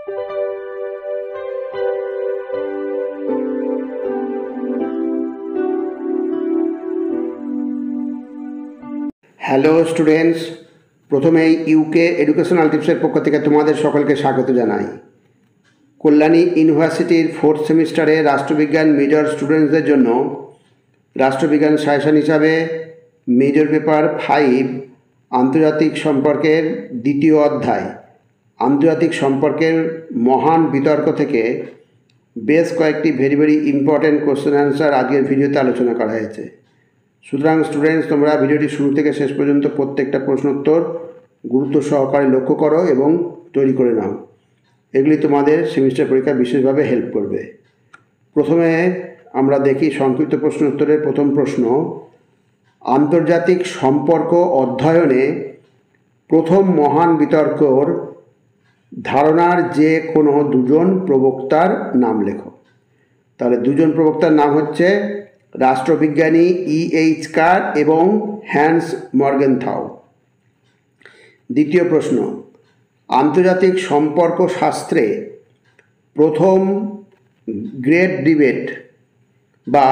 Hello students, প্রথমেই UK educational টিপসের পক্ষ থেকে তোমাদের সকলকে স্বাগত জানাই। কল্যাণী ইউনিভার্সিটির 4th সেমিস্টারে রাষ্ট্রবিজ্ঞান মেজর স্টুডেন্টসদের জন্য রাষ্ট্রবিজ্ঞান সাজেশন হিসাবে মেজর পেপার 5 আন্তর্জাতিক সম্পর্কের দ্বিতীয় অধ্যায় আন্তর্জাতিক সম্পর্কের মহান বিতর্ক থেকে বেশ কয়েকটি ভেরি ইম্পর্ট্যান্ট কোশ্চেন অ্যান্সার আজকের ভিডিওতে আলোচনা করা হয়েছে। সুতরাং স্টুডেন্টস, তোমরা ভিডিওটি শুরু থেকে শেষ পর্যন্ত প্রত্যেকটা প্রশ্নোত্তর গুরুত্ব সহকারে লক্ষ্য করো এবং তৈরি করে নাও। এগুলি তোমাদের সেমিস্টার পরীক্ষা বিশেষভাবে হেল্প করবে। প্রথমে আমরা দেখি সংক্ষিপ্ত প্রশ্নোত্তরের প্রথম প্রশ্ন। আন্তর্জাতিক সম্পর্ক অধ্যয়নে প্রথম মহান বিতর্কর ধারণার যে কোনো দুজন প্রবক্তার নাম লেখো। তাহলে দুজন প্রবক্তার নাম হচ্ছে রাষ্ট্রবিজ্ঞানী E.H. কার এবং হ্যান্স মর্গেনথাউ। দ্বিতীয় প্রশ্ন, আন্তর্জাতিক সম্পর্ক শাস্ত্রে প্রথম গ্রেট ডিবেট বা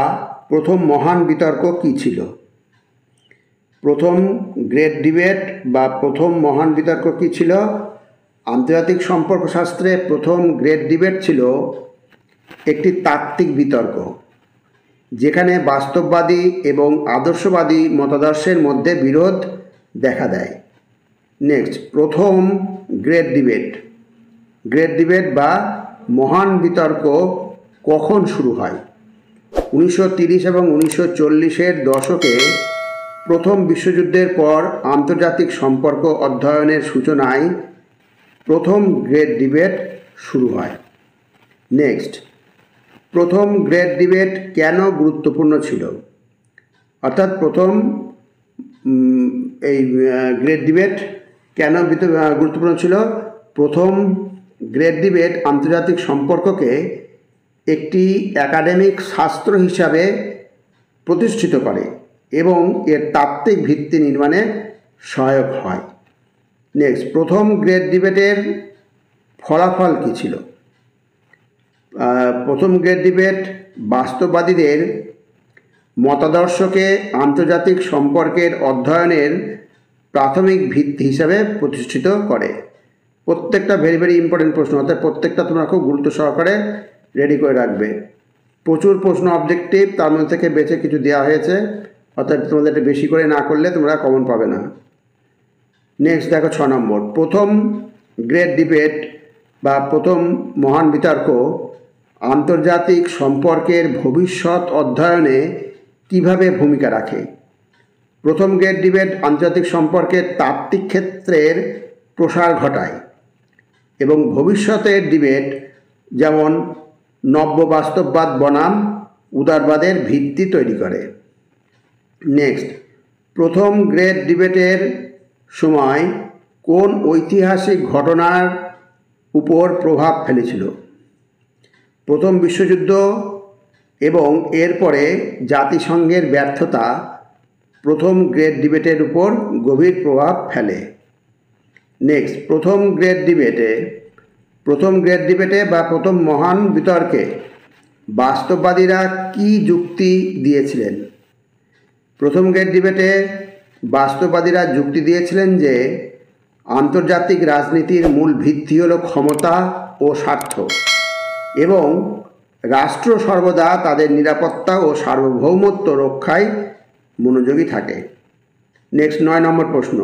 প্রথম মহান বিতর্ক কী ছিল? প্রথম গ্রেট ডিবেট বা প্রথম মহান বিতর্ক কী ছিল? আন্তর্জাতিক সম্পর্ক শাস্ত্রে প্রথম গ্রেট ডিবেট ছিল একটি তাত্ত্বিক বিতর্ক, যেখানে বাস্তববাদী এবং আদর্শবাদী মতাদর্শের মধ্যে বিরোধ দেখা দেয়। নেক্সট, প্রথম গ্রেট ডিবেট বা মহান বিতর্ক কখন শুরু হয়? 1930 এবং 1940-এর দশকে প্রথম বিশ্বযুদ্ধের পর আন্তর্জাতিক সম্পর্ক অধ্যয়নের সূচনায় প্রথম গ্রেট ডিবেট শুরু হয়। নেক্সট, প্রথম গ্রেট ডিবেট কেন গুরুত্বপূর্ণ ছিল? অর্থাৎ প্রথম গ্রেট ডিবেট কেন গুরুত্বপূর্ণ ছিল? প্রথম গ্রেট ডিবেট আন্তর্জাতিক সম্পর্ককে একটি একাডেমিক শাস্ত্র হিসাবে প্রতিষ্ঠিত করে এবং এর তাত্ত্বিক ভিত্তি নির্মাণে সহায়ক হয়। নেক্সট, প্রথম গ্রেট ডিবেটের ফলাফল কী ছিল? প্রথম গ্রেট ডিবেট বাস্তববাদীদের মতাদর্শকে আন্তর্জাতিক সম্পর্কের অধ্যয়নের প্রাথমিক ভিত্তি হিসাবে প্রতিষ্ঠিত করে। প্রত্যেকটা ভেরি ইম্পর্টেন্ট প্রশ্ন, অর্থাৎ প্রত্যেকটা তোমরা খুব গুরুত্ব সহকারে রেডি করে রাখবে। প্রচুর প্রশ্ন অবজেক্টিভ, তার মধ্যে থেকে বেছে কিছু দেওয়া হয়েছে, অর্থাৎ তোমাদের এটা বেশি করে না করলে তোমরা কমন পাবে না। নেক্সট দেখো 6 নম্বর, প্রথম গ্রেট ডিবেট বা প্রথম মহান বিতর্ক আন্তর্জাতিক সম্পর্কের ভবিষ্যৎ অধ্যয়নে কিভাবে ভূমিকা রাখে? প্রথম গ্রেট ডিবেট আন্তর্জাতিক সম্পর্কের তাত্ত্বিক ক্ষেত্রের প্রসার ঘটায় এবং ভবিষ্যতের ডিবেট যেমন নব্য বাস্তববাদ বনাম উদারবাদের ভিত্তি তৈরি করে। নেক্সট, প্রথম গ্রেট ডিবেটের সময় কোন ঐতিহাসিক ঘটনার উপর প্রভাব ফেলেছিল? প্রথম বিশ্বযুদ্ধ এবং এরপরে জাতিসংঘের ব্যর্থতা প্রথম গ্রেট ডিবেটের উপর গভীর প্রভাব ফেলে। নেক্সট, প্রথম গ্রেট ডিবেটে বা প্রথম মহান বিতর্কে বাস্তববাদীরা কি যুক্তি দিয়েছিলেন? প্রথম গ্রেট ডিবেটে বাস্তববাদীরা যুক্তি দিয়েছিলেন যে আন্তর্জাতিক রাজনীতির মূল ভিত্তি হল ক্ষমতা ও স্বার্থ এবং রাষ্ট্র সর্বদা তাদের নিরাপত্তা ও সার্বভৌমত্ব রক্ষায় মনোযোগী থাকে। নেক্সট 9 নম্বর প্রশ্ন,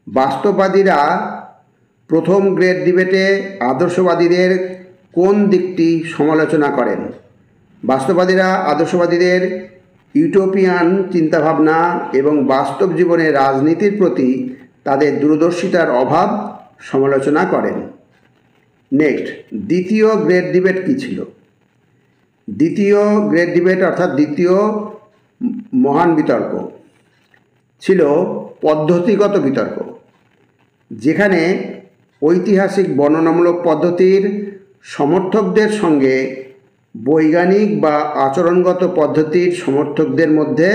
বাস্তববাদীরা প্রথম গ্রেট ডিবেটে আদর্শবাদীদের কোন দিকটি সমালোচনা করেন? বাস্তববাদীরা আদর্শবাদীদের ইউটোপিয়ান চিন্তাভাবনা এবং বাস্তব জীবনে রাজনীতির প্রতি তাদের দূরদর্শিতার অভাব সমালোচনা করেন। নেক্সট, দ্বিতীয় গ্রেট ডিবেট কী ছিল? দ্বিতীয় গ্রেট ডিবেট অর্থাৎ দ্বিতীয় মহান বিতর্ক ছিল পদ্ধতিগত বিতর্ক, যেখানে ঐতিহাসিক বর্ণনামূলক পদ্ধতির সমর্থকদের সঙ্গে বৈজ্ঞানিক বা আচরণগত পদ্ধতির সমর্থকদের মধ্যে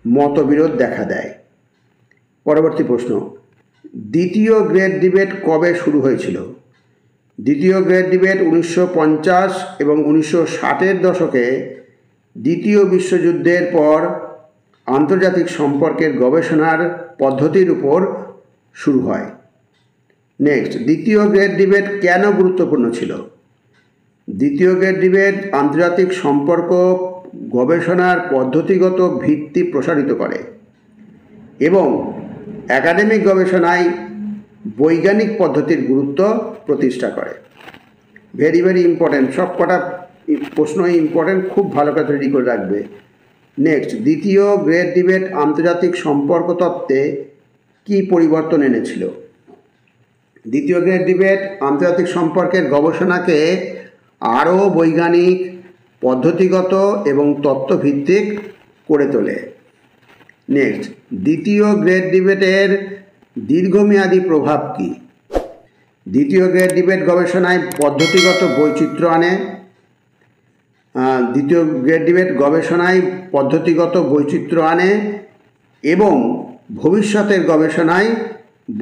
মতবিরোধ দেখা দেয়। পরবর্তী প্রশ্ন, দ্বিতীয় গ্রেট ডিবেট কবে শুরু হয়েছিল? দ্বিতীয় গ্রেট ডিবেট 1950 এবং 1960-এর দশকে দ্বিতীয় বিশ্বযুদ্ধের পর আন্তর্জাতিক সম্পর্কের গবেষণার পদ্ধতির উপর শুরু হয়। নেক্সট, দ্বিতীয় গ্রেট ডিবেট কেন গুরুত্বপূর্ণ ছিল? দ্বিতীয় গ্রেট ডিবেট আন্তর্জাতিক সম্পর্ক গবেষণার পদ্ধতিগত ভিত্তি প্রসারিত করে এবং একাডেমিক গবেষণায় বৈজ্ঞানিক পদ্ধতির গুরুত্ব প্রতিষ্ঠা করে। ভেরি ভেরি ইম্পর্ট্যান্ট, সব কটা প্রশ্নই ইম্পর্ট্যান্ট, খুব ভালো করে রেডি করে রাখবে। নেক্সট, দ্বিতীয় গ্রেট ডিবেট আন্তর্জাতিক সম্পর্ক তত্ত্বে কী পরিবর্তন এনেছিল? দ্বিতীয় গ্রেট ডিবেট আন্তর্জাতিক সম্পর্কের গবেষণাকে আরও বৈজ্ঞানিক, পদ্ধতিগত এবং তত্ত্বভিত্তিক করে তোলে। নেক্সট, দ্বিতীয় গ্রেট ডিবেটের দীর্ঘমেয়াদী প্রভাব কী? দ্বিতীয় গ্রেট ডিবেট গবেষণায় পদ্ধতিগত বৈচিত্র্য আনে। দ্বিতীয় গ্রেট ডিবেট গবেষণায় পদ্ধতিগত বৈচিত্র্য আনে এবং ভবিষ্যতের গবেষণায়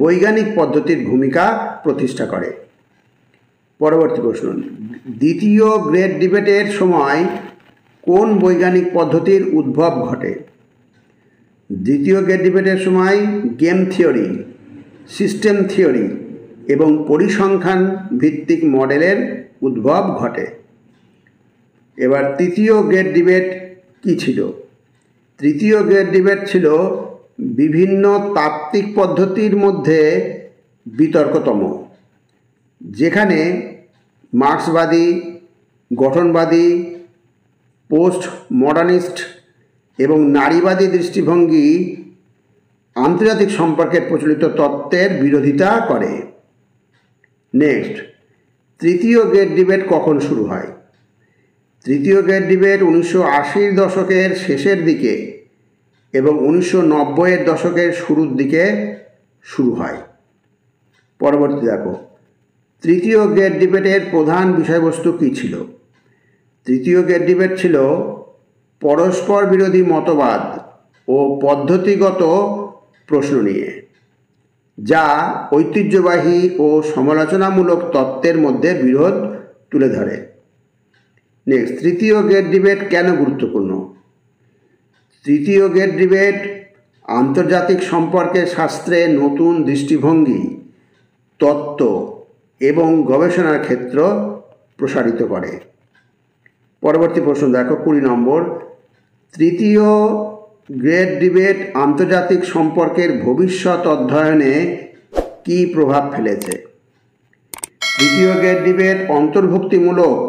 বৈজ্ঞানিক পদ্ধতির ভূমিকা প্রতিষ্ঠা করে। পরবর্তী প্রশ্ন, দ্বিতীয় গ্রেট ডিবেটের সময় কোন বৈজ্ঞানিক পদ্ধতির উদ্ভব ঘটে? দ্বিতীয় গ্রেট ডিবেটের সময় গেম থিওরি, সিস্টেম থিওরি এবং পরিসংখ্যান ভিত্তিক মডেলের উদ্ভব ঘটে। এবার তৃতীয় গ্রেট ডিবেট কী ছিল? তৃতীয় গ্রেট ডিবেট ছিল বিভিন্ন তাত্ত্বিক পদ্ধতির মধ্যে বিতর্কতম, যেখানে মার্ক্সবাদী, গঠনবাদী, পোস্ট মডার্নিস্ট এবং নারীবাদী দৃষ্টিভঙ্গি আন্তর্জাতিক সম্পর্কের প্রচলিত তত্ত্বের বিরোধিতা করে। নেক্সট, তৃতীয় গ্রেট ডিবেট কখন শুরু হয়? তৃতীয় গ্রেট ডিবেট 1980-র দশকের শেষের দিকে এবং 1990-এর দশকের শুরুর দিকে শুরু হয়। পরবর্তী দেখো, তৃতীয় গ্রেট ডিবেটের প্রধান বিষয়বস্তু কী ছিল? তৃতীয় গ্রেট ডিবেট ছিল পরস্পর বিরোধী মতবাদ ও পদ্ধতিগত প্রশ্ন নিয়ে, যা ঐতিহ্যবাহী ও সমালোচনামূলক তত্ত্বের মধ্যে বিরোধ তুলে ধরে। নেক্সট, তৃতীয় গ্রেট ডিবেট কেন গুরুত্বপূর্ণ? তৃতীয় গ্রেট ডিবেট আন্তর্জাতিক সম্পর্কের শাস্ত্রে নতুন দৃষ্টিভঙ্গি, তত্ত্ব এবং গবেষণার ক্ষেত্র প্রসারিত করে। পরবর্তী প্রশ্ন দেখো, 20 নম্বর, তৃতীয় গ্রেট ডিবেট আন্তর্জাতিক সম্পর্কের ভবিষ্যৎ অধ্যয়নে কী প্রভাব ফেলেছে? তৃতীয় গ্রেট ডিবেট অন্তর্ভুক্তিমূলক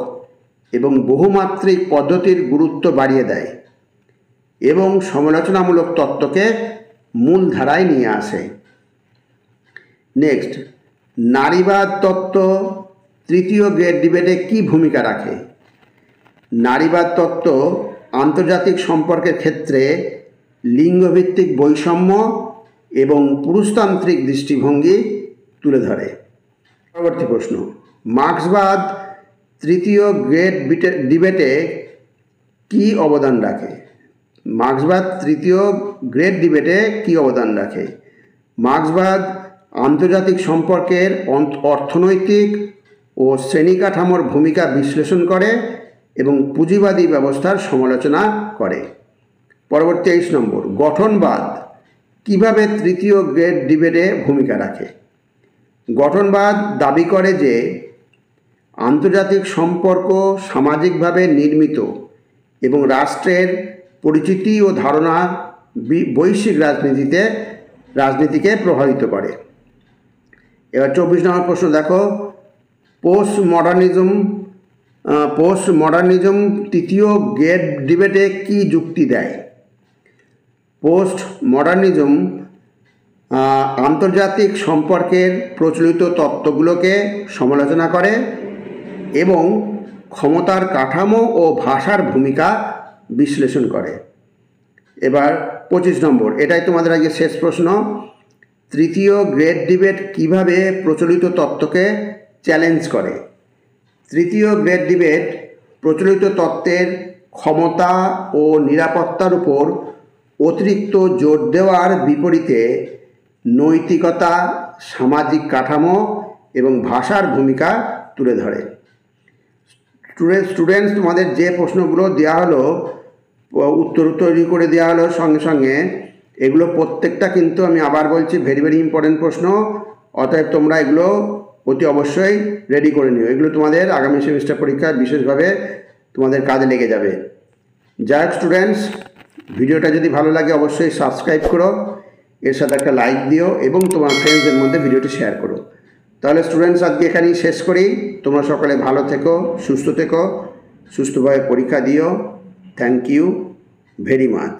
এবং বহুমাত্রিক পদ্ধতির গুরুত্ব বাড়িয়ে দেয় এবং সমালোচনামূলক তত্ত্বকে মূল ধারায় নিয়ে আসে। নেক্সট, নারীবাদ তত্ত্ব তৃতীয় গ্রেট ডিবেটে কী ভূমিকা রাখে? নারীবাদ তত্ত্ব আন্তর্জাতিক সম্পর্কের ক্ষেত্রে লিঙ্গভিত্তিক বৈষম্য এবং পুরুষতান্ত্রিক দৃষ্টিভঙ্গি তুলে ধরে। পরবর্তী প্রশ্ন, মার্ক্সবাদ তৃতীয় গ্রেট ডিবেটে কী অবদান রাখে? মার্ক্সবাদ তৃতীয় গ্রেট ডিবেটে কী অবদান রাখে? মার্ক্সবাদ আন্তর্জাতিক সম্পর্কের অর্থনৈতিক ও শ্রেণী কাঠামোর ভূমিকা বিশ্লেষণ করে এবং পুঁজিবাদী ব্যবস্থার সমালোচনা করে। পরবর্তী 23 নম্বর, গঠনবাদ কিভাবে তৃতীয় গ্রেট ডিবেটে ভূমিকা রাখে? গঠনবাদ দাবি করে যে আন্তর্জাতিক সম্পর্ক সামাজিকভাবে নির্মিত এবং রাষ্ট্রের পরিচিতি ও ধারণা বৈশ্বিক রাজনীতিকে প্রভাবিত করে। এবার 24 নম্বর প্রশ্ন দেখো, পোস্ট মডার্নিজম তৃতীয় গ্রেট ডিবেটে কী যুক্তি দেয়? পোস্ট মডার্নিজম আন্তর্জাতিক সম্পর্কের প্রচলিত তত্ত্বগুলোকে সমালোচনা করে এবং ক্ষমতার কাঠামো ও ভাষার ভূমিকা বিশ্লেষণ করে। এবার 25 নম্বর, এটাই তোমাদের আজকে শেষ প্রশ্ন। তৃতীয় গ্রেট ডিবেট কিভাবে প্রচলিত তত্ত্বকে চ্যালেঞ্জ করে? তৃতীয় গ্রেট ডিবেট প্রচলিত তত্ত্বের ক্ষমতা ও নিরাপত্তার উপর অতিরিক্ত জোর দেওয়ার বিপরীতে নৈতিকতা, সামাজিক কাঠামো এবং ভাষার ভূমিকা তুলে ধরে। স্টুডেন্টস, তোমাদের যে প্রশ্নগুলো দেওয়া হলো, উত্তর তৈরি করে দেওয়া হলো সঙ্গে সঙ্গে, এগুলো প্রত্যেকটা কিন্তু আমি আবার বলছি ভেরি ভেরি ইম্পর্টেন্ট প্রশ্ন। অতএব তোমরা এগুলো অতি অবশ্যই রেডি করে নিও। এগুলো তোমাদের আগামী সেমিস্টার পরীক্ষায় বিশেষভাবে তোমাদের কাজে লেগে যাবে। যাই হোক স্টুডেন্টস, ভিডিওটা যদি ভালো লাগে অবশ্যই সাবস্ক্রাইব করো, এর সাথে একটা লাইক দিও এবং তোমার ফ্রেন্ডসদের মধ্যে ভিডিওটি শেয়ার করো। তাহলে স্টুডেন্টস, আজকে এখানেই শেষ করি। তোমরা সকলে ভালো থেকো, সুস্থভাবে পরীক্ষা দিও। Thank you very much.